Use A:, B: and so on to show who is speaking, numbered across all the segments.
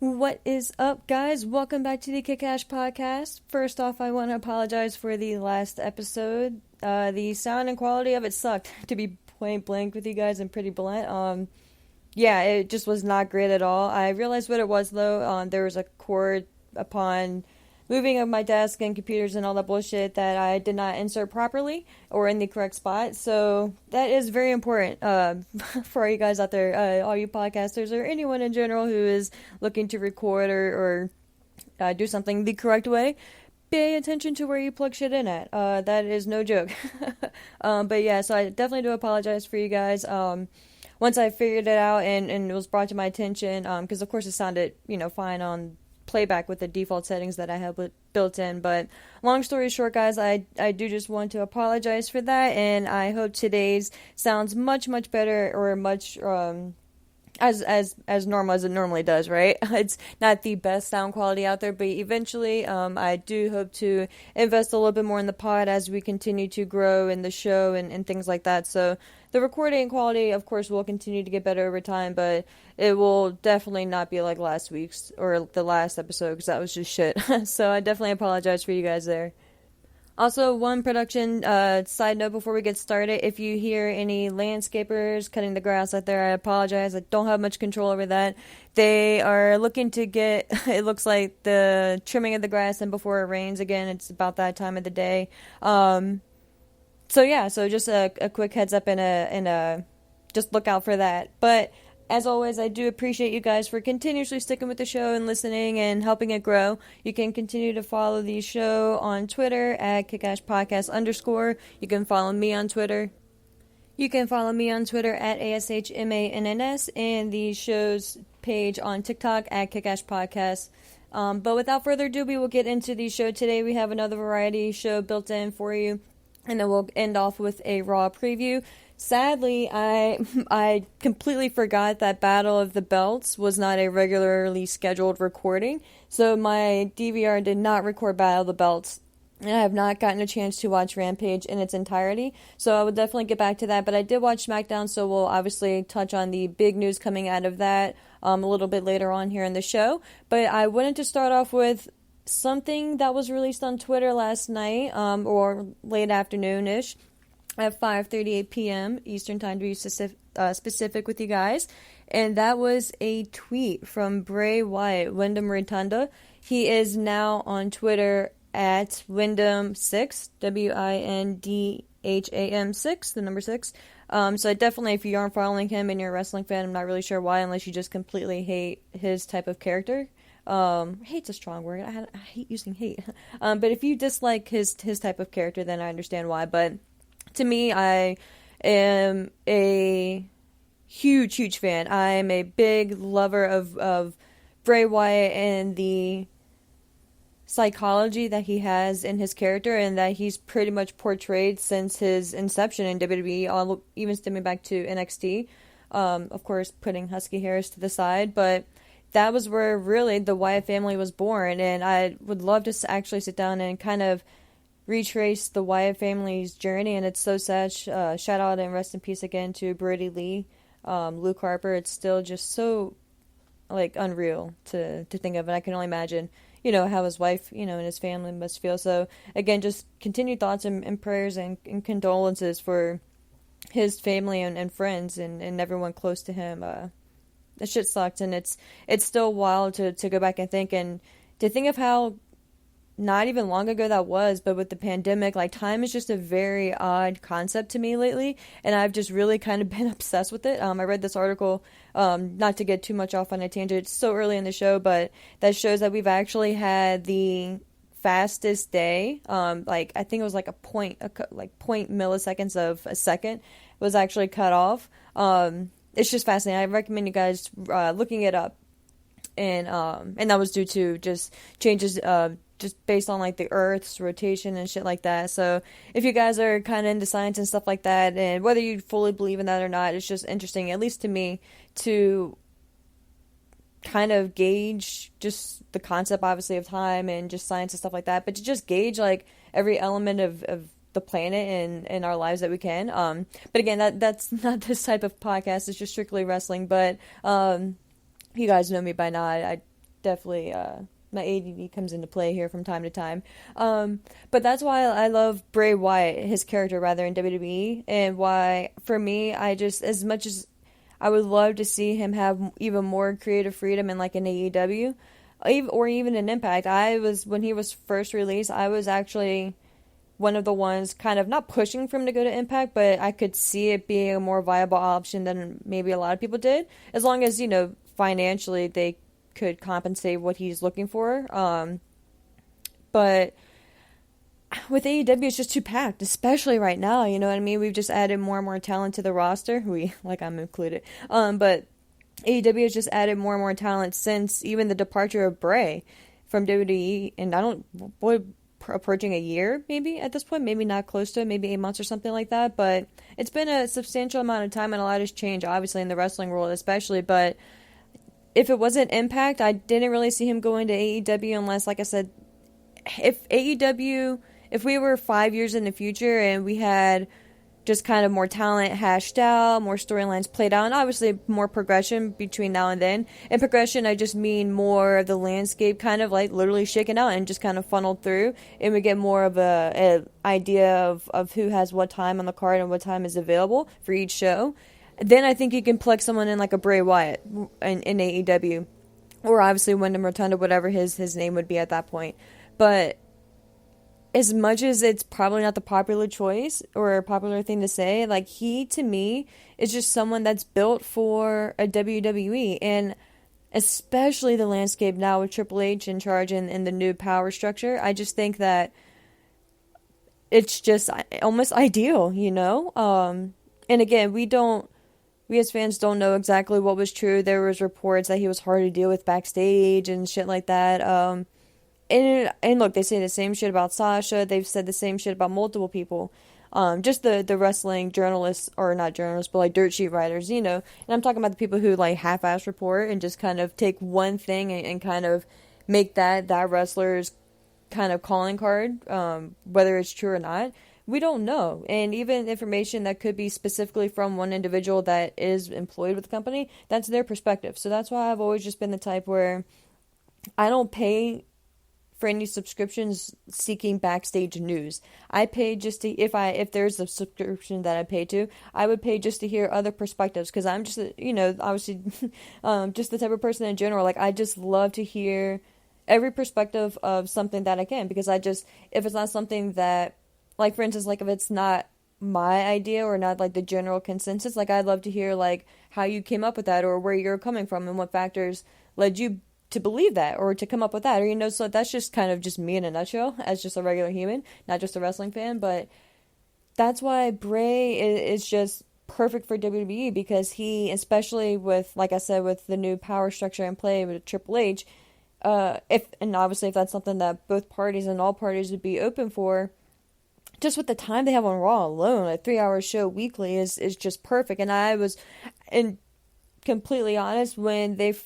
A: What is up, guys? Welcome back to the Kick-Ass Podcast. First off, I want to apologize for the last episode. The sound and quality of it sucked, to be point blank with you guys and pretty blunt. Yeah, it just was not great at all. I realized what it was, though. There was a cord upon moving of my desk and computers and all that bullshit that I did not insert properly or in the correct spot. So that is very important for all you guys out there, all you podcasters or anyone in general who is looking to record or do something the correct way. Pay attention to where you plug shit in at. That is no joke. But yeah, so I definitely do apologize for you guys. Once I figured it out and it was brought to my attention, because of course it sounded, fine on playback with the default settings that I have built in. But long story short, guys, I do just want to apologize for that, and I hope today's sounds much better or much as normal as it normally does, right? It's not the best sound quality out there, but eventually I do hope to invest a little bit more in the pod as we continue to grow in the show and things like that. So the recording quality, of course, will continue to get better over time, but it will definitely not be like last week's or the last episode, because that was just shit. So I definitely apologize for you guys there. Also, one production side note before we get started. If you hear any landscapers cutting the grass out there, I apologize. I don't have much control over that. They are looking to get, it looks like, the trimming of the grass in before it rains again. It's about that time of the day. So just a quick heads up and just look out for that. But as always, I do appreciate you guys for continuously sticking with the show and listening and helping it grow. You can continue to follow the show on Twitter at @kickashpodcast_. You can follow me on Twitter. You can follow me on Twitter at ASHMANNS and the show's page on TikTok at kickashpodcast. But without further ado, we will get into the show today. We have another variety show built in for you, and then we'll end off with a Raw preview. Sadly, I completely forgot that Battle of the Belts was not a regularly scheduled recording, so my DVR did not record Battle of the Belts, and I have not gotten a chance to watch Rampage in its entirety, so I will definitely get back to that. But I did watch Smackdown, so we'll obviously touch on the big news coming out of that a little bit later on here in the show. But I wanted to start off with something that was released on Twitter last night, or late afternoon-ish, at 5:38 p.m. Eastern Time, to be specific with you guys. And that was a tweet from Bray Wyatt, Windham Rotunda. He is now on Twitter at Windham6, WINDHAM6, the number 6. So definitely, if you aren't following him and you're a wrestling fan, I'm not really sure why, unless you just completely hate his type of character. Hate's a strong word. I hate using hate. But if you dislike his type of character, then I understand why. But to me, I am a huge fan. I am a big lover of Bray Wyatt and the psychology that he has in his character, and that he's pretty much portrayed since his inception in WWE, even stemming back to NXT. Of course, putting Husky Harris to the side, but that was where really the Wyatt family was born, and I would love to actually sit down and kind of retrace the Wyatt family's journey. And it's so sad. Shout out and rest in peace again to Brody Lee, Luke Harper. It's still just so unreal to think of, and I can only imagine how his wife and his family must feel. So again, just continued thoughts and prayers and condolences for his family and friends and everyone close to him. That shit sucked, and it's still wild to go back and to think of how not even long ago that was. But with the pandemic, time is just a very odd concept to me lately, and I've just really kind of been obsessed with it. I read this article, not to get too much off on a tangent, it's so early in the show, but that shows that we've actually had the fastest day. I think it was a point milliseconds of a second was actually cut off. It's just fascinating. I recommend you guys looking it up, and that was due to just changes just based on the Earth's rotation and shit like that. So if you guys are kind of into science and stuff like that, and whether you fully believe in that or not, it's just interesting, at least to me, to kind of gauge just the concept, obviously, of time and just science and stuff like that, but to just gauge every element of the planet and our lives that we can. But again, that's not this type of podcast. It's just strictly wrestling. But you guys know me by now. I definitely my ADD comes into play here from time to time. But that's why I love Bray Wyatt, his character rather, in WWE, and why for me I just, as much as I would love to see him have even more creative freedom in like an AEW, or even an Impact. When he was first released, I was actually one of the ones kind of not pushing for him to go to Impact, but I could see it being a more viable option than maybe a lot of people did, as long as, financially they could compensate what he's looking for. But with AEW, it's just too packed, especially right now, you know what I mean? We've just added more and more talent to the roster. Like I'm included. But AEW has just added more and more talent since even the departure of Bray from WWE, and approaching a year, maybe, at this point. Maybe not close to it, maybe 8 months or something like that. But it's been a substantial amount of time, and a lot has changed, obviously, in the wrestling world especially. But if it wasn't Impact, I didn't really see him going to AEW unless, like I said, if we were 5 years in the future and we had just kind of more talent hashed out, more storylines played out, and obviously more progression between now and then. And progression, I just mean more of the landscape kind of like literally shaken out and just kind of funneled through, and we get more of a idea of who has what time on the card and what time is available for each show. Then I think you can plug someone in like a Bray Wyatt in AEW, or obviously Wyndham Rotunda, whatever his name would be at that point. But as much as it's probably not the popular choice or a popular thing to say, like, he, to me, is just someone that's built for a WWE, and especially the landscape now with Triple H in charge and the new power structure. I just think that it's just almost ideal, And again, we as fans don't know exactly what was true. There was reports that he was hard to deal with backstage and shit like that. And look, they say the same shit about Sasha. They've said the same shit about multiple people. Just the wrestling journalists, or not journalists, but like dirt sheet writers, And I'm talking about the people who like half-ass report and just kind of take one thing and kind of make that wrestler's kind of calling card, whether it's true or not. We don't know. And even information that could be specifically from one individual that is employed with the company, that's their perspective. So that's why I've always just been the type where I don't pay for any subscriptions seeking backstage news. I pay just to, if there's a subscription that I pay to, I would pay just to hear other perspectives, because I'm just, obviously, just the type of person in general, like, I just love to hear every perspective of something that I can, because if it's not something that, like, for instance, like, if it's not my idea or not, like, the general consensus, like, I'd love to hear, like, how you came up with that, or where you're coming from, and what factors led you to believe that, or to come up with that, or, so that's just kind of just me in a nutshell, as just a regular human, not just a wrestling fan. But that's why Bray is just perfect for WWE, because he, especially with, like I said, with the new power structure in play with Triple H, and obviously if that's something that both parties and all parties would be open for, just with the time they have on Raw alone, a 3-hour show weekly is just perfect. And I was, and completely honest, when that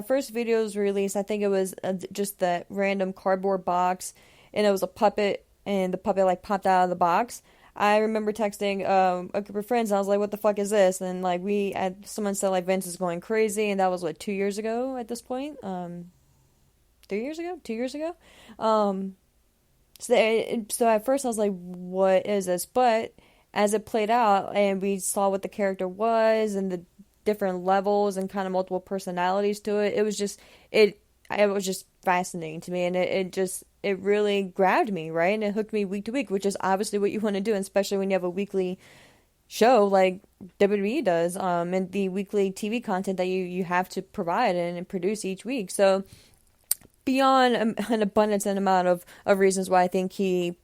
A: first video was released, I think it was just that random cardboard box, and it was a puppet, and the puppet like popped out of the box. I remember texting a group of friends, and I was like, what the fuck is this? And like someone said like Vince is going crazy, and that was 2 years ago at this point. 3 years ago? 2 years ago? So at first I was like, what is this? But as it played out and we saw what the character was and the different levels and kind of multiple personalities to it, it was just fascinating to me, and it really grabbed me, right? And it hooked me week to week, which is obviously what you want to do, especially when you have a weekly show like WWE does, and the weekly TV content that you have to provide and produce each week. So beyond an abundance and amount of reasons why I think he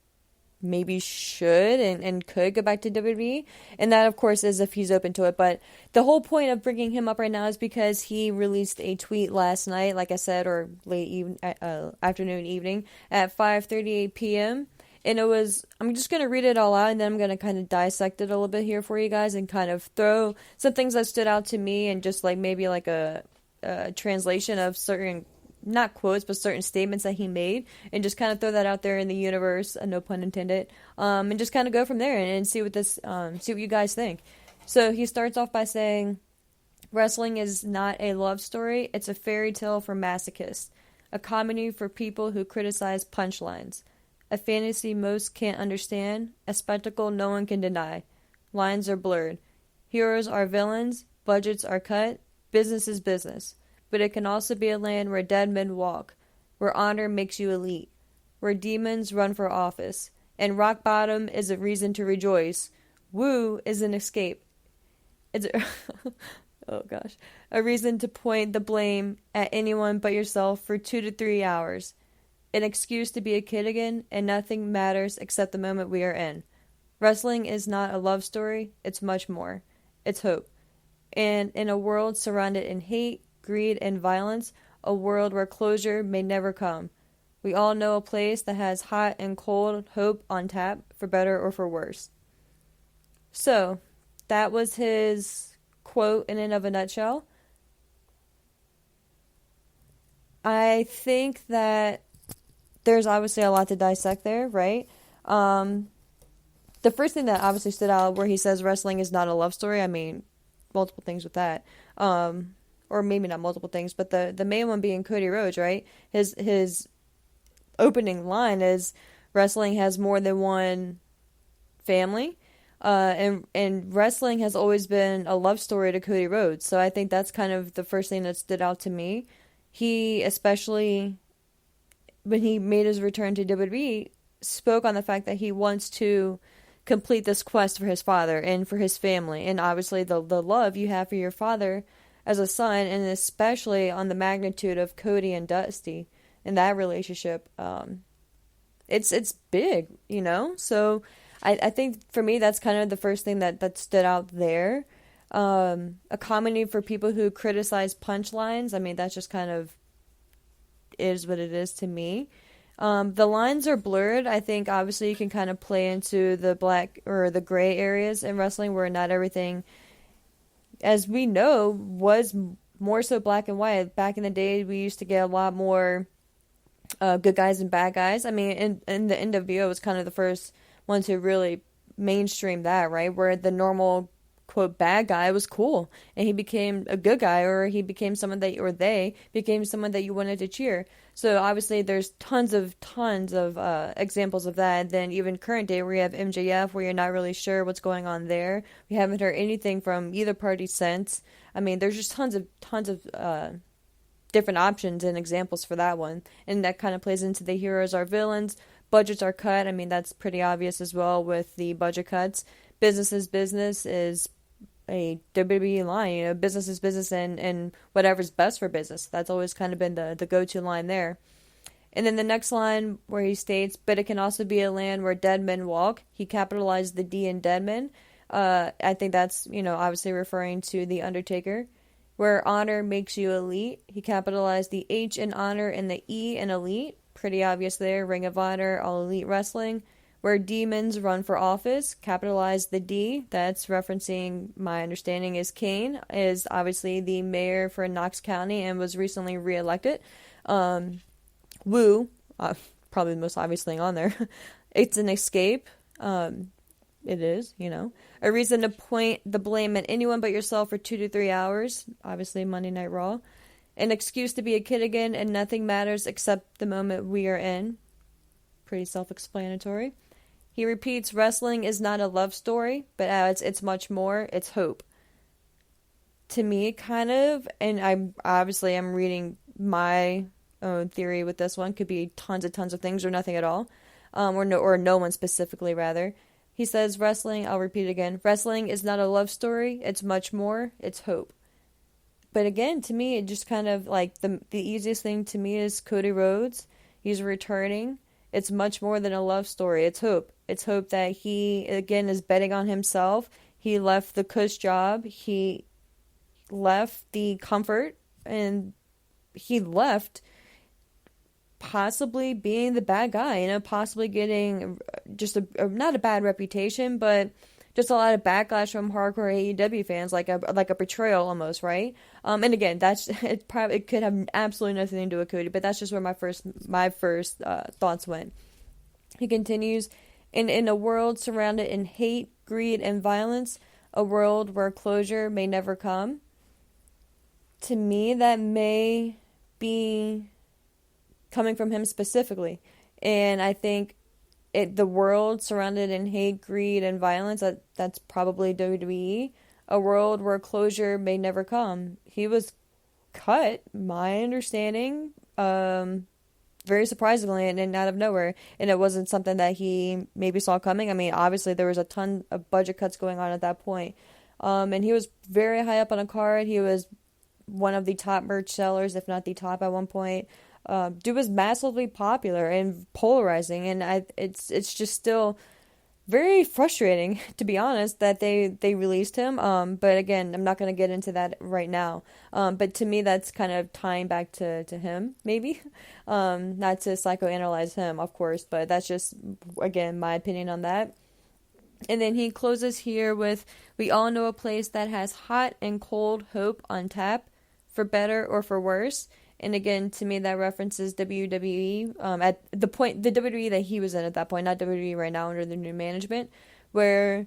A: maybe should and could go back to WWE, and that of course is if he's open to it. But the whole point of bringing him up right now is because he released a tweet last night, like I said, or afternoon, evening at 5:38 p.m. And it was, I'm just going to read it all out, and then I'm going to kind of dissect it a little bit here for you guys and kind of throw some things that stood out to me, and just like maybe like a translation of certain, not quotes, but certain statements that he made, and just kind of throw that out there in the universe, no pun intended, and just kind of go from there and see what you guys think. So he starts off by saying, Wrestling is not a love story, it's a fairy tale for masochists, a comedy for people who criticize punchlines, a fantasy most can't understand, a spectacle no one can deny. Lines are blurred. Heroes are villains, budgets are cut, business is business. But it can also be a land where dead men walk, where honor makes you elite, where demons run for office, and rock bottom is a reason to rejoice. Woo is an escape. It's oh gosh. A reason to point the blame at anyone but yourself for 2 to 3 hours. An excuse to be a kid again, and nothing matters except the moment we are in. Wrestling is not a love story, it's much more. It's hope. And in a world surrounded in hate, greed, and violence, a world where closure may never come, we all know a place that has hot and cold hope on tap, for better or for worse. So, that was his quote in and of a nutshell. I think that there's obviously a lot to dissect there, right? The first thing that obviously stood out where he says wrestling is not a love story, I mean, multiple things with that. Or maybe not multiple things, but the main one being Cody Rhodes, right? His opening line is wrestling has more than one family. And wrestling has always been a love story to Cody Rhodes. So I think that's kind of the first thing that stood out to me. He, especially when he made his return to WWE, spoke on the fact that he wants to complete this quest for his father and for his family. And obviously the love you have for your father as a son, and especially on the magnitude of Cody and Dusty and that relationship. It's big, you know? So I think for me, that's kind of the first thing that stood out there. A comedy for people who criticize punchlines. I mean, that's just kind of is what it is to me. The lines are blurred. I think obviously you can kind of play into the black or the gray areas in wrestling where not everything, as we know, was more so black and white. Back in the day, we used to get a lot more good guys and bad guys. I mean, in the NWO was kind of the first one to really mainstream that, right? Where the normal, quote, bad guy was cool, and he became a good guy, or he became someone that, or they became someone that you wanted to cheer. So obviously there's tons of examples of that. And then even current day where you have MJF, where you're not really sure what's going on there. We haven't heard anything from either party since. I mean, there's just tons of different options and examples for that one. And that kind of plays into the heroes are villains, budgets are cut. I mean, that's pretty obvious as well with the budget cuts. Business is business is a WWE line, you know, business is business and whatever's best for business. That's always kind of been the go-to line there. And then the next line where he states, but it can also be a land where dead men walk. He capitalized the D in dead men. I think that's, you know, obviously referring to The Undertaker. Where honor makes you elite. He capitalized the H in honor and the E in elite. Pretty obvious there. Ring of Honor, All Elite Wrestling. Where demons run for office, capitalize the D. That's referencing, my understanding is Kane, is obviously the mayor for Knox County and was recently reelected. Woo, probably the most obvious thing on there. It's an escape. It is, you know. A reason to point the blame at anyone but yourself for 2 to 3 hours. Obviously Monday Night Raw. An excuse to be a kid again and nothing matters except the moment we are in. Pretty self-explanatory. He repeats, wrestling is not a love story, but adds it's much more, it's hope. To me, kind of, and I'm reading my own theory with this one, could be tons of things or nothing at all, or no one specifically, rather. He says, wrestling, I'll repeat it again, wrestling is not a love story, it's much more, it's hope. But again, to me, it just kind of, like, the easiest thing to me is Cody Rhodes. He's returning. It's much more than a love story. It's hope. It's hope that he, again, is betting on himself. He left the cush job. He left the comfort. And he left possibly being the bad guy. You know, possibly getting just not a bad reputation, but just a lot of backlash from hardcore AEW fans, like a betrayal almost, right? And again, it could have absolutely nothing to do with Cody, but that's just where my first thoughts went. He continues, in a world surrounded in hate, greed, and violence, a world where closure may never come. to me, that may be coming from him specifically. And I think the world surrounded in hate, greed, and violence, that's probably WWE. A world where closure may never come. He was cut, my understanding, very surprisingly and out of nowhere. And it wasn't something that he maybe saw coming. I mean, obviously there was a ton of budget cuts going on at that point. And he was very high up on a card. He was one of the top merch sellers, if not the top at one point. Dude was massively popular and polarizing, and it's just still very frustrating, to be honest, that they released him. But again, I'm not going to get into that right now. But to me, that's kind of tying back to him, maybe. Not to psychoanalyze him, of course, but that's just, again, my opinion on that. And then he closes here with, we all know a place that has hot and cold hope on tap, for better or for worse. And again, to me, that references WWE, at the point, the WWE that he was in at that point, not WWE right now under the new management, where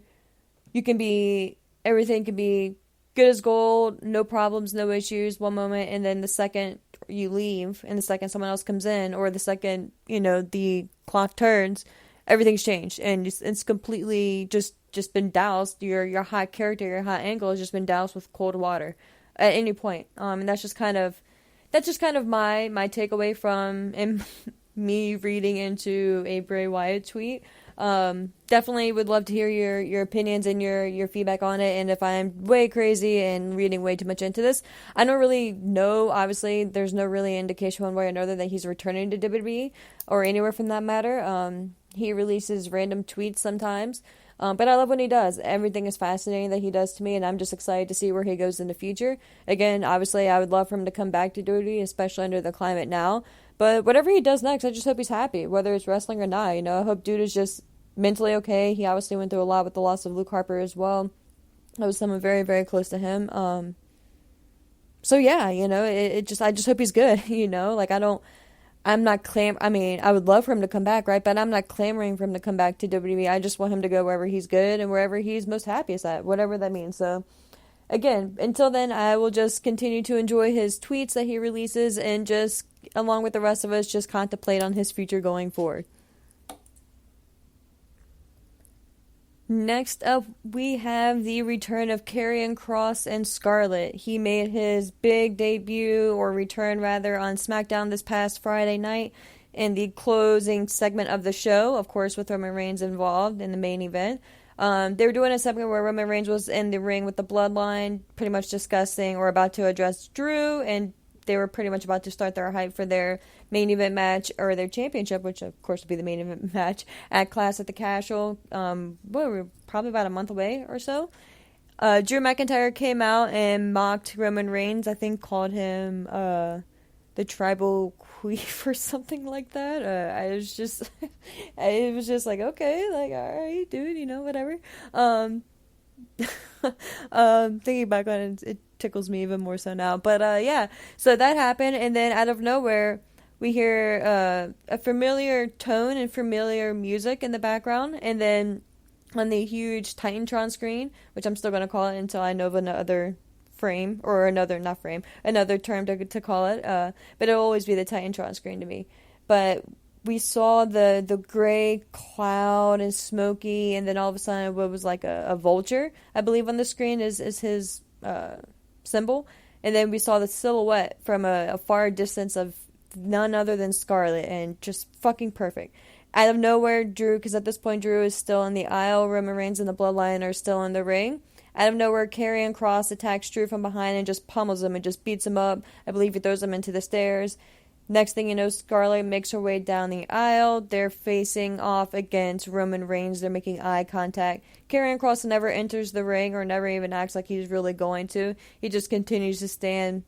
A: everything can be good as gold, no problems, no issues, one moment, and then the second you leave, and the second someone else comes in, or the second, the clock turns, everything's changed, and it's completely just been doused. Your hot character, your hot angle has just been doused with cold water at any point. And that's just kind of my takeaway from me reading into a Bray Wyatt tweet. Definitely would love to hear your opinions and your feedback on it. And if I'm way crazy and reading way too much into this, I don't really know. Obviously, there's no really indication one way or another that he's returning to WWE or anywhere from that matter. He releases random tweets sometimes. But I love when he does. Everything is fascinating that he does to me, and I'm just excited to see where he goes in the future. Again, obviously, I would love for him to come back to WWE, especially under the climate now. But whatever he does next, I just hope he's happy, whether it's wrestling or not. I hope dude is just mentally okay. He obviously went through a lot with the loss of Luke Harper as well. That was someone very, very close to him. So yeah, I just hope he's good. I would love for him to come back, right? But I'm not clamoring for him to come back to WWE. I just want him to go wherever he's good and wherever he's most happiest at, whatever that means. So, again, until then, I will just continue to enjoy his tweets that he releases and just, along with the rest of us, just contemplate on his future going forward. Next up, we have the return of Karrion Kross and Scarlett. He made his big debut, or return rather, on Smackdown this past Friday night in the closing segment of the show, of course, with Roman Reigns involved in the main event. They were doing a segment where Roman Reigns was in the ring with the Bloodline, pretty much discussing or about to address Drew, and they were pretty much about to start their hype for their main event match, or their championship, which of course would be the main event match at Clash at the Castle. We're probably about a month away or so. Drew McIntyre came out and mocked Roman Reigns. I think called him the tribal queef or something like that. I was just, it was just like, okay, like, all right, dude, whatever. Thinking back on it, it tickles me even more so now. But yeah, so that happened, and then out of nowhere, we hear a familiar tone and familiar music in the background, and then on the huge Titantron screen, which I'm still going to call it until I know of another frame, or another term to call it, but it'll always be the Titantron screen to me. But we saw the gray cloud and smoky, and then all of a sudden what was like a vulture, I believe, on the screen is his symbol. And then we saw the silhouette from a far distance of none other than Scarlett, and just fucking perfect. Out of nowhere, Drew, because at this point Drew is still in the aisle, Roman Reigns and the Bloodline are still in the ring. Out of nowhere, Karrion Kross attacks Drew from behind and just pummels him and just beats him up. I believe he throws him into the stairs. Next thing you know, Scarlett makes her way down the aisle. They're facing off against Roman Reigns. They're making eye contact. Karrion Kross never enters the ring, or never even acts like he's really going to. He just continues to stand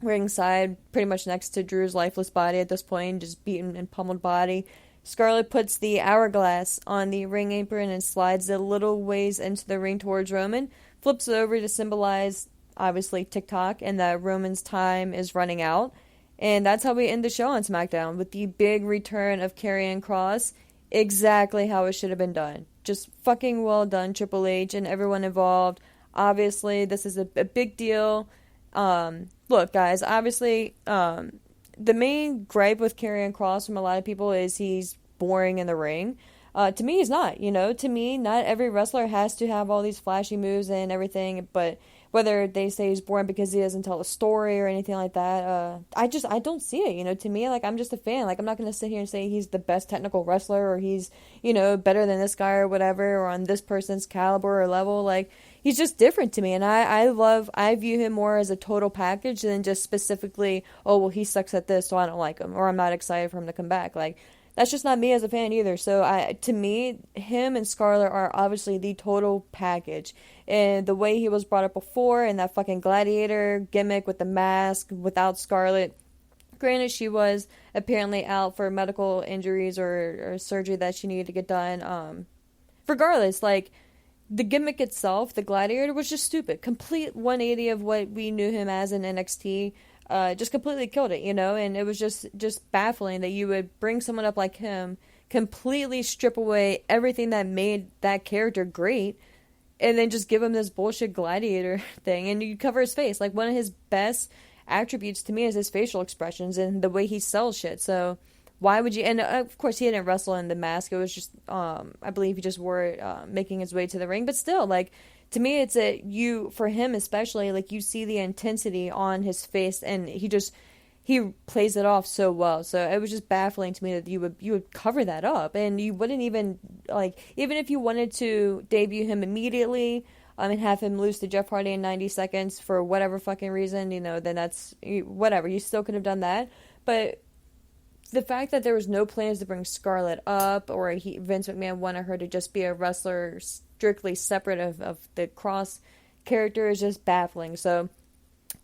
A: ringside, pretty much next to Drew's lifeless body at this point, just beaten and pummeled body. Scarlett puts the hourglass on the ring apron and slides it a little ways into the ring towards Roman, flips it over to symbolize, obviously, TikTok, and that Roman's time is running out. And that's how we end the show on SmackDown, with the big return of Karrion Kross. Exactly how it should have been done. Just fucking well done, Triple H and everyone involved. Obviously, this is a big deal. Look, guys, obviously, the main gripe with Karrion Kross from a lot of people is he's boring in the ring. To me, he's not. To me, not every wrestler has to have all these flashy moves and everything. But whether they say he's boring because he doesn't tell a story or anything like that, I don't see it. To me, like, I'm just a fan. Like, I'm not gonna sit here and say he's the best technical wrestler or he's better than this guy or whatever or on this person's caliber or level. Like, he's just different to me, and I view him more as a total package than just specifically, oh, well, he sucks at this, so I don't like him, or I'm not excited for him to come back. Like, that's just not me as a fan either. So to me, him and Scarlett are obviously the total package. And the way he was brought up before, and that fucking gladiator gimmick with the mask without Scarlett. Granted, she was apparently out for medical injuries or surgery that she needed to get done. Regardless, like, the gimmick itself, the gladiator, was just stupid. Complete 180 of what we knew him as in NXT. Just completely killed it, and it was just baffling that you would bring someone up like him, completely strip away everything that made that character great, and then just give him this bullshit gladiator thing, and you cover his face. Like, one of his best attributes to me is his facial expressions and the way he sells shit. So why would you? And of course, he didn't wrestle in the mask. It was just, I believe he just wore it, making his way to the ring. But still, like, to me, it's for him especially, like, you see the intensity on his face, and he plays it off so well. So it was just baffling to me that you would cover that up, and you wouldn't even, like, even if you wanted to debut him immediately, and have him lose to Jeff Hardy in 90 seconds for whatever fucking reason, then that's whatever. You still could have done that, but the fact that there was no plans to bring Scarlett up, or Vince McMahon wanted her to just be a wrestler strictly separate of the Kross character, is just baffling. So,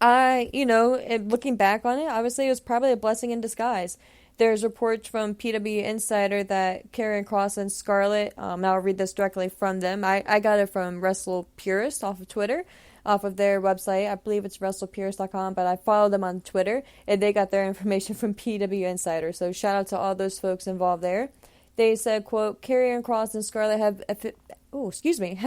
A: looking back on it, obviously it was probably a blessing in disguise. There's reports from PW Insider that Karrion Kross and Scarlett, I'll read this directly from them. I got it from Wrestle Purist off of Twitter, off of their website. I believe it's WrestlePurist.com, but I follow them on Twitter, and they got their information from PW Insider. So shout out to all those folks involved there. They said, quote, Karrion Kross and Scarlett have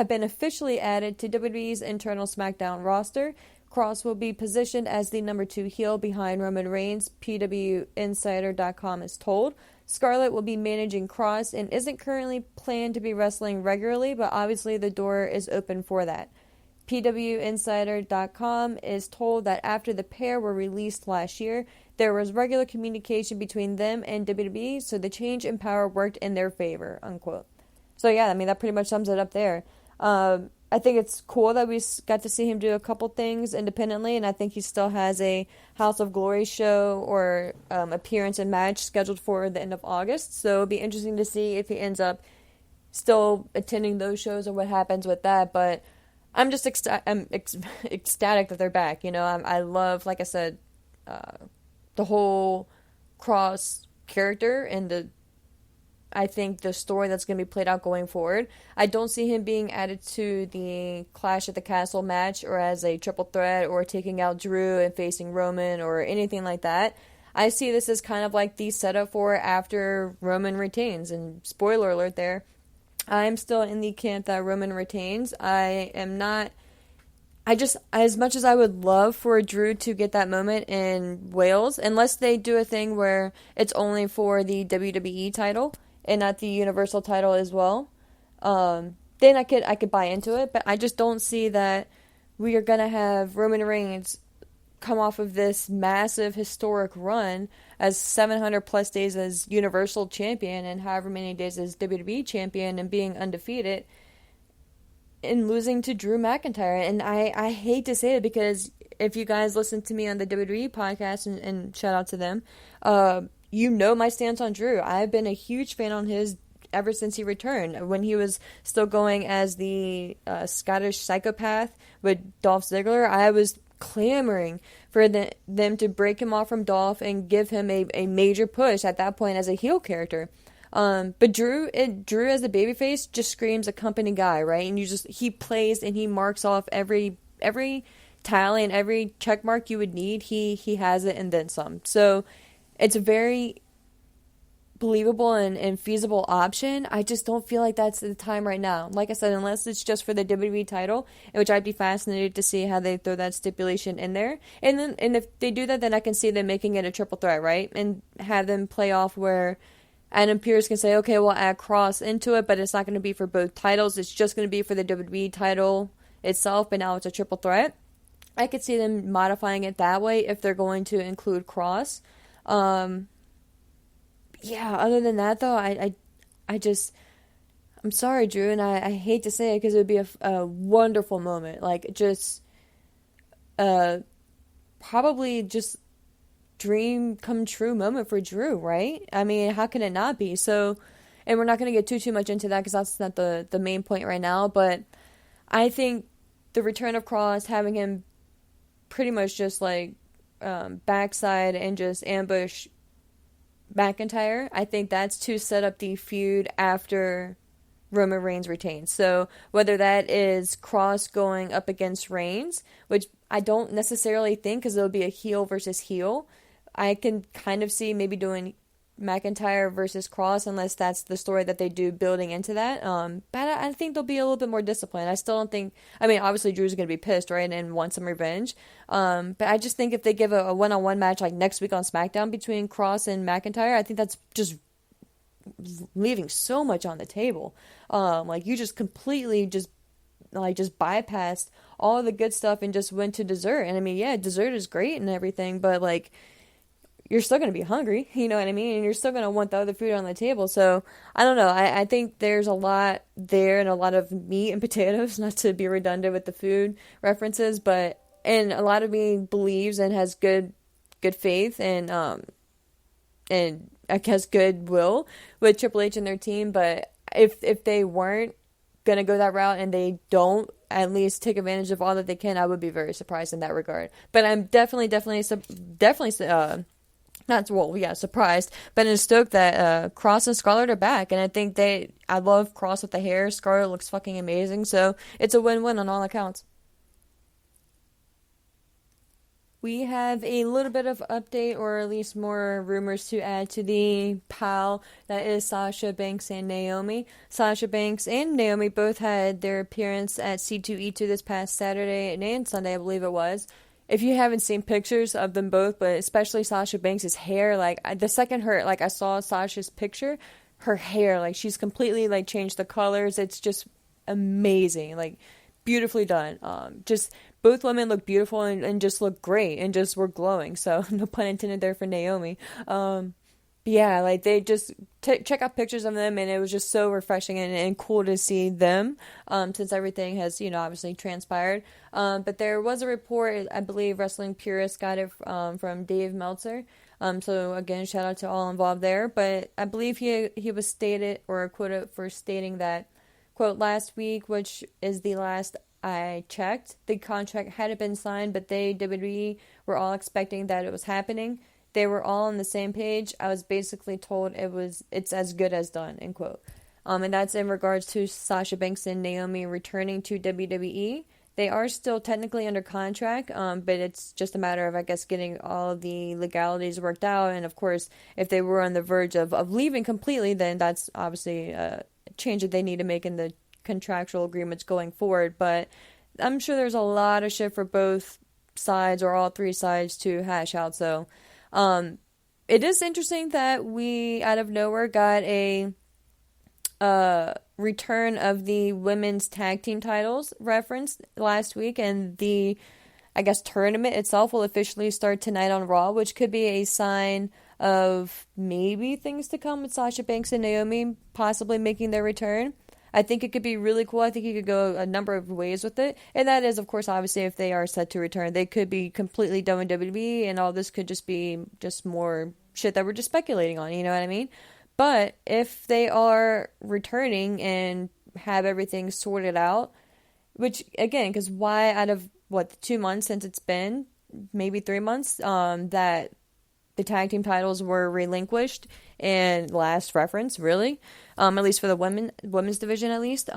A: been officially added to WWE's internal Smackdown roster. Kross will be positioned as the number 2 heel behind Roman Reigns, PWInsider.com is told. Scarlett will be managing Kross and isn't currently planned to be wrestling regularly, but obviously the door is open for that. PWInsider.com is told that after the pair were released last year, there was regular communication between them and WWE, so the change in power worked in their favor, unquote. So yeah, I mean, that pretty much sums it up there. I think it's cool that we got to see him do a couple things independently, and I think he still has a House of Glory show or appearance and match scheduled for the end of August. So it'll be interesting to see if he ends up still attending those shows or what happens with that. But I'm just ecstatic that they're back. I love, like I said, the whole Kross character and I think the story that's going to be played out going forward. I don't see him being added to the Clash at the Castle match or as a triple threat or taking out Drew and facing Roman or anything like that. I see this as kind of like the setup for after Roman retains. And spoiler alert there, I'm still in the camp that Roman retains. I am not... as much as I would love for Drew to get that moment in Wales, unless they do a thing where it's only for the WWE title and not the Universal title as well, then I could buy into it. But I just don't see that we are going to have Roman Reigns come off of this massive historic run as 700 plus days as Universal Champion and however many days as WWE Champion and being undefeated and losing to Drew McIntyre. And I hate to say it because if you guys listen to me on the WWE podcast, and shout out to them, my stance on Drew. I've been a huge fan on his ever since he returned. When he was still going as the Scottish psychopath with Dolph Ziggler, I was clamoring for them to break him off from Dolph and give him a major push at that point as a heel character. But Drew as a babyface just screams a company guy, right? And he plays and he marks off every tally and every check mark you would need. He has it and then some. So it's very believable and feasible option. I just don't feel like that's the time right now. Like I said, unless it's just for the WWE title, which I'd be fascinated to see how they throw that stipulation in there. And if they do that, then I can see them making it a triple threat, right? And have them play off where Adam Pearce can say, okay, we'll add Kross into it, but it's not going to be for both titles. It's just going to be for the WWE title itself, but now it's a triple threat. I could see them modifying it that way if they're going to include Kross. Yeah, other than that, though, I'm sorry, Drew, and I hate to say it because it would be a wonderful moment. Like, just, probably just dream come true moment for Drew, right? I mean, how can it not be? So, and we're not going to get too much into that because that's not the main point right now, but I think the return of Kross, having him pretty much just, like, backside and just ambush McIntyre, I think that's to set up the feud after Roman Reigns retains. So whether that is Kross going up against Reigns, which I don't necessarily think because it'll be a heel versus heel, I can kind of see maybe doing McIntyre versus Kross unless that's the story that they do building into that. But I think they'll be a little bit more disciplined. I still don't think, I mean, obviously Drew's going to be pissed, right, and want some revenge. But I just think if they give a one-on-one match like next week on Smackdown between Kross and McIntyre, I think that's just leaving so much on the table. Like you just completely just bypassed all the good stuff and just went to dessert. And I mean, yeah, dessert is great and everything, but like, you're still going to be hungry, you know what I mean? And you're still going to want the other food on the table. So, I don't know. I think there's a lot there and a lot of meat and potatoes, not to be redundant with the food references, but, and a lot of me believes and has good faith and I guess goodwill with Triple H and their team. But if they weren't going to go that route and they don't at least take advantage of all that they can, I would be very surprised in that regard. But I'm definitely surprised, but I'm stoked that Kross and Scarlett are back, and I think I love Kross with the hair. Scarlett looks fucking amazing, so it's a win-win on all accounts. We have a little bit of update, or at least more rumors to add to the pile that is Sasha Banks and Naomi. Sasha Banks and Naomi both had their appearance at C2E2 this past Saturday and Sunday, I believe it was. If you haven't seen pictures of them both, but especially Sasha Banks' hair, like, the second I saw Sasha's picture, her hair, like, she's completely, like, changed the colors. It's just amazing, like, beautifully done. Just, both women look beautiful and just look great and just were glowing, so no pun intended there for Naomi. Yeah, like, they just check out pictures of them, and it was just so refreshing and cool to see them, since everything has, obviously transpired. But there was a report, I believe Wrestling Purist got it from Dave Meltzer. So again, shout out to all involved there. But I believe he was stated or quoted for stating that, quote, last week, which is the last I checked, the contract hadn't been signed, but they, WWE, were all expecting that it was happening. They were all on the same page. I was basically told it's as good as done, end quote. And that's in regards to Sasha Banks and Naomi returning to WWE. They are still technically under contract, but it's just a matter of, I guess, getting all of the legalities worked out. And of course, if they were on the verge of leaving completely, then that's obviously a change that they need to make in the contractual agreements going forward. But I'm sure there's a lot of shit for both sides or all three sides to hash out. So, it is interesting that we, out of nowhere, got a return of the women's tag team titles referenced last week, and the, I guess, tournament itself will officially start tonight on Raw, which could be a sign of maybe things to come with Sasha Banks and Naomi possibly making their return. I think it could be really cool. I think you could go a number of ways with it. And that is, of course, obviously, if they are set to return. They could be completely done with WWE, and all this could just be just more shit that we're just speculating on, you know what I mean? But if they are returning and have everything sorted out, which, again, because why out of, 2 months since it's been, maybe 3 months, that the tag team titles were relinquished, and last reference, really, at least for the women's division, at least,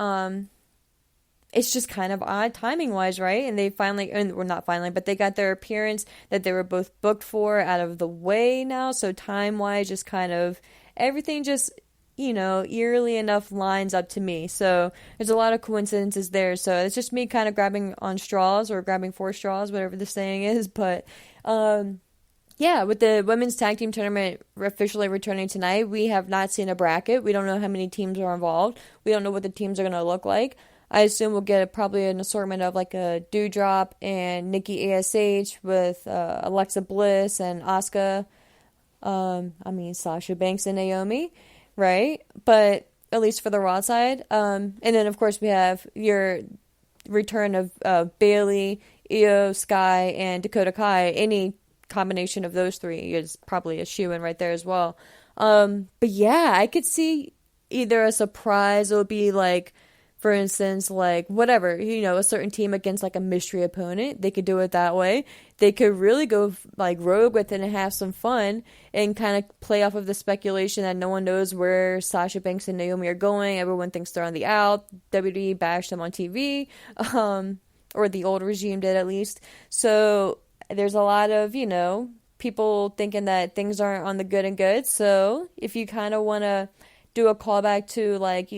A: it's just kind of odd timing-wise, right? And they finally, not finally, but they got their appearance that they were both booked for out of the way now, so time-wise, just kind of everything just, eerily enough lines up to me. So there's a lot of coincidences there. So it's just me kind of grabbing on straws, or grabbing for straws, whatever the saying is. But yeah, with the women's tag team tournament officially returning tonight, we have not seen a bracket. We don't know how many teams are involved. We don't know what the teams are going to look like. I assume we'll get probably an assortment of like a Dewdrop and Nikki ASH with Alexa Bliss and Asuka. Sasha Banks and Naomi, right? But at least for the Raw side. And then, of course, we have your return of Bayley, Io, Sky, and Dakota Kai. Any combination of those three is probably a shoo-in right there as well. But yeah, I could see either a surprise. It would be like, for instance, like whatever, a certain team against like a mystery opponent. They could do it that way. They could really go like rogue with it and have some fun and kind of play off of the speculation that no one knows where Sasha Banks and Naomi are going. Everyone thinks they're on the out. WWE bashed them on TV, or the old regime did at least. So there's a lot of, people thinking that things aren't on the good and good. So if you kind of want to do a callback to like,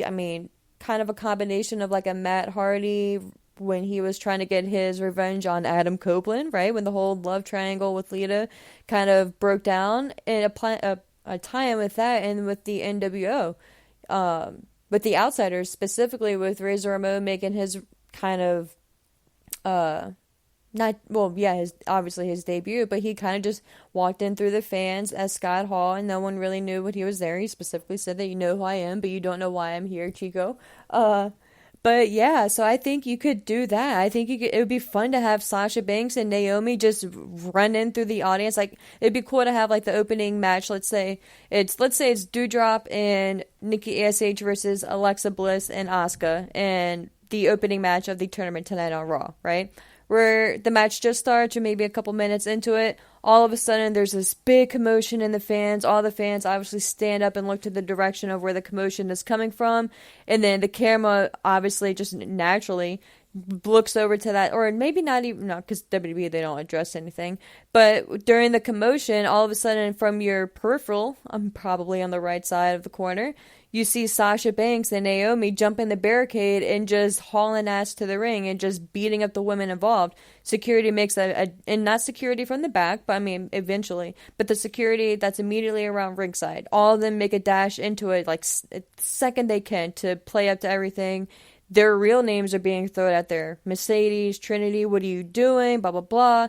A: kind of a combination of like a Matt Hardy when he was trying to get his revenge on Adam Copeland, right? When the whole love triangle with Lita kind of broke down, and a tie-in with that and with the NWO, with the Outsiders, specifically with Razor Ramon making his kind of, obviously his debut, but he kind of just walked in through the fans as Scott Hall, and no one really knew what he was there. He specifically said that you know who I am, but you don't know why I'm here, Chico. But yeah, so I think you could do that. I think it would be fun to have Sasha Banks and Naomi just run in through the audience. Like, it'd be cool to have like the opening match. Let's say it's Dewdrop and Nikki ASH versus Alexa Bliss and Asuka, and the opening match of the tournament tonight on Raw, right? Where the match just starts, or maybe a couple minutes into it, all of a sudden there's this big commotion in the fans. All the fans obviously stand up and look to the direction of where the commotion is coming from, and then the camera obviously just naturally looks over to that, or maybe not even, no, because WWE, they don't address anything, but during the commotion, all of a sudden from your peripheral, I'm probably on the right side of the corner, you see Sasha Banks and Naomi jumping the barricade and just hauling ass to the ring and just beating up the women involved. Security makes and not security from the back, but eventually, but the security that's immediately around ringside, all of them make a dash into it like second they can to play up to everything. Their real names are being thrown out there. Mercedes, Trinity, what are you doing? Blah, blah, blah.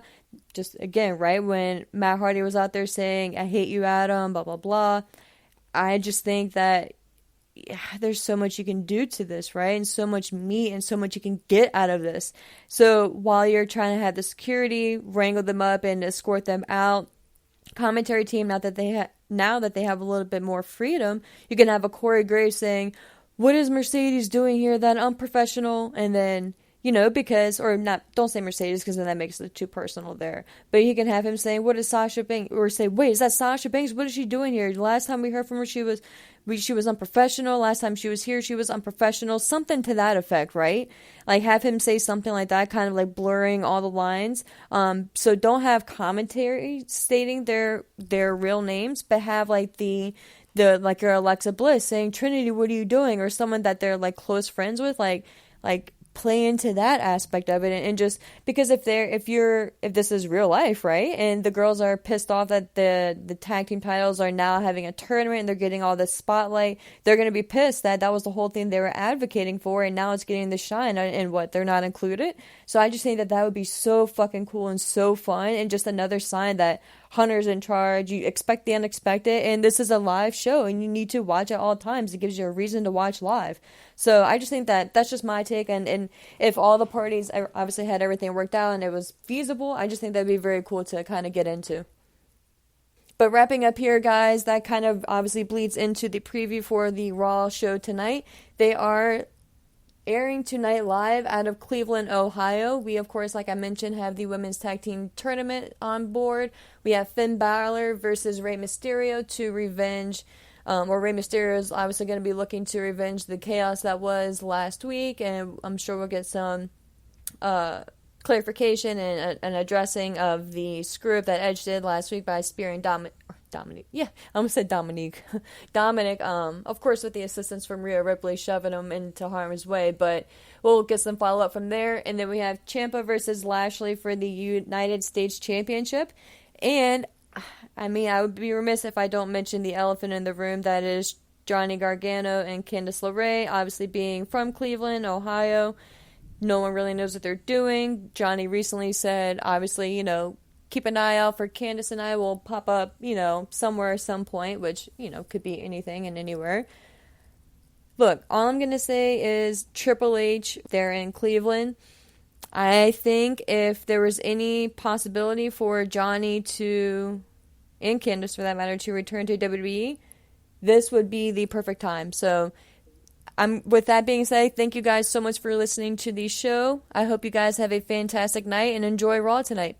A: Just, again, right when Matt Hardy was out there saying, I hate you, Adam, blah, blah, blah. I just think that there's so much you can do to this, right? And so much meat and so much you can get out of this. So while you're trying to have the security wrangle them up and escort them out, commentary team, now that they have a little bit more freedom, you can have a Corey Graves saying, what is Mercedes doing here? That unprofessional. And then, because, or not, don't say Mercedes because then that makes it too personal there. But you can have him saying, what is Sasha Banks? Or say, wait, is that Sasha Banks? What is she doing here? The last time we heard from her, she was unprofessional. Last time she was here, she was unprofessional. Something to that effect, right? Like, have him say something like that, kind of like blurring all the lines. So don't have commentary stating their real names, but have like like your Alexa Bliss saying, Trinity, what are you doing? Or someone that they're like close friends with, like play into that aspect of it, and just because if this is real life, right, and the girls are pissed off that the tag team titles are now having a tournament and they're getting all this spotlight, they're going to be pissed that was the whole thing they were advocating for, and now it's getting the shine, and what, they're not included. So I just think that would be so fucking cool and so fun, and just another sign that Hunter's in charge. You expect the unexpected, and this is a live show, and you need to watch at all times. It gives you a reason to watch live. So I just think that's just my take, and if all the parties obviously had everything worked out and it was feasible, I just think that'd be very cool to kind of get into. But wrapping up here, guys, that kind of obviously bleeds into the preview for the Raw show tonight. They are airing tonight live out of Cleveland, Ohio. We, of course, like I mentioned, have the Women's Tag Team Tournament on board. We have Finn Balor versus Rey Mysterio to revenge, or Rey Mysterio is obviously going to be looking to revenge the chaos that was last week, and I'm sure we'll get some clarification and an addressing of the screw-up that Edge did last week by spearing Dominique. Yeah, I almost said Dominique. Dominic, of course, with the assistance from Rhea Ripley shoving him into harm's way, but we'll get some follow-up from there. And then we have Ciampa versus Lashley for the United States Championship. And, I mean, I would be remiss if I don't mention the elephant in the room, that is Johnny Gargano and Candice LeRae, obviously being from Cleveland, Ohio. No one really knows what they're doing. Johnny recently said, obviously, keep an eye out for Candice and I will pop up, somewhere at some point, which, could be anything and anywhere. Look, all I'm going to say is Triple H, they're in Cleveland. I think if there was any possibility for Johnny and Candice for that matter, to return to WWE, this would be the perfect time. So, with that being said, thank you guys so much for listening to the show. I hope you guys have a fantastic night and enjoy Raw tonight.